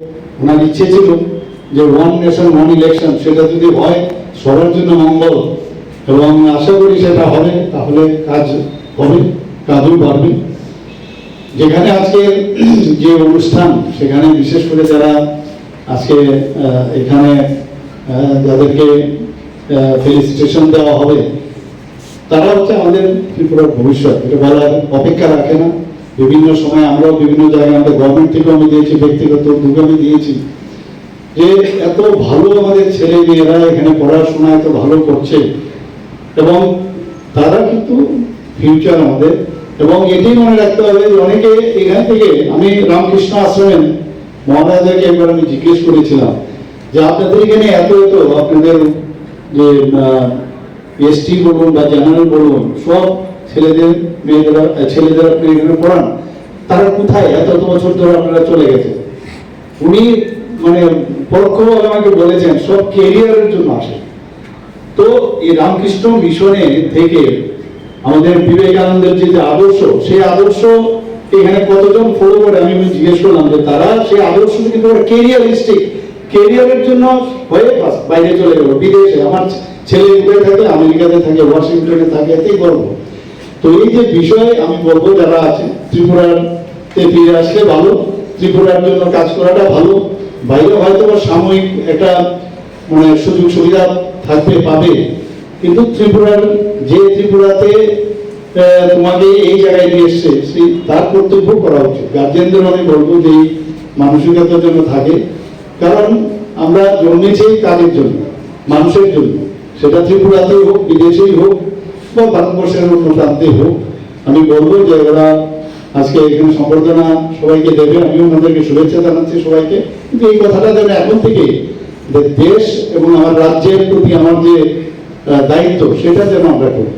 ওনার ইচ্ছে ছিল যে ওয়ান নেশন ওয়ান ইলেকশন, সেটা যদি হয় সবার জন্য মঙ্গল, এবং আশা করি সেটা হবে, তাহলে কাজ হবে, কাজও বাড়বে। যেখানে আজকে যে অনুষ্ঠান, সেখানে বিশেষ করে যারা আজকে এখানে যাদেরকে ফেলিসিটেশন দেওয়া হবে, তারা হচ্ছে আমাদের ত্রিপুরার ভবিষ্যৎ। এটা বলার অপেক্ষা রাখে না। বিভিন্ন সময় আমরাও বিভিন্ন জায়গায় আমাদের গভর্নমেন্ট থেকেও আমি দিয়েছি, ব্যক্তিগত উদ্যোগে আমি দিয়েছি, যে এত ভালো আমাদের ছেলে মেয়েরা এখানে পড়াশোনা এত ভালো করছে, এবং তারা কিন্তু ফিউচার আমাদের। এবং এটি মনে রাখতে হবে যে অনেকে এখান থেকে, আমি রামকৃষ্ণ আশ্রমের মহারাজাকে একবার আমি জিজ্ঞেস করেছিলাম যে আপনাদের এখানে এত এত আপনাদের যে এসটি বলুন বা জেনারেল বলুন, সব ছেলেদের ছেলেদের আপনি এখানে পড়ান, তারা কোথায় এত বছর ধরে আপনারা চলে গেছে? উনি মানে পরোক্ষভাবে আমাকে বলেছেন সব কেরিয়ারের জন্য আসে। তো এই রামকৃষ্ণ মিশনে থেকে আমাদের বিবেকানন্দের যে আদর্শ, সেই আদর্শ এখানে কতজন ফলো করে আমি জিজ্ঞেস করলাম যে তারা সেই আদর্শ কিন্তু কেরিয়ারিস্টিক, কেরিয়ারের জন্য হয়ে বাইরে চলে গেল, বিদেশে। আমার ছেলে কোথায় থাকে? আমেরিকাতে থাকে, ওয়াশিংটনে থাকে, এতেই গর্ব। তো এই যে বিষয় আমি বলবো, যারা আছে ত্রিপুরাতে ফিরে আসলে ভালো, ত্রিপুরার জন্য কাজ করাটা ভালো। বাইরে হয়তো সাময়িক একটা মানে সুযোগ সুবিধা থাকবে, পাবে, কিন্তু ত্রিপুরার যে ত্রিপুরাতে তোমাকে এই জায়গায় নিয়ে এসছে, সেই তার কর্তব্য করা উচিত। গার্জেনদের আমি বলবো যে এই মানসিকতার জন্য থাকে, কারণ আমরা জন্মেছি কাজের জন্য, মানুষের জন্য, সেটা ত্রিপুরাতেই হোক, বিদেশেই হোক, বা ভারতবর্ষের অন্য প্রান্তেই হোক। আমি বলবো যে ওরা আজকে এখানে সম্বর্ধনা সবাইকে দেবে, আমিও ওনাদেরকে শুভেচ্ছা জানাচ্ছি সবাইকে। কিন্তু এই কথাটা যেন এখন থেকে দেশ এবং আমার রাজ্যের প্রতি আমার যে দায়িত্ব, সেটা যেন আমরা করি।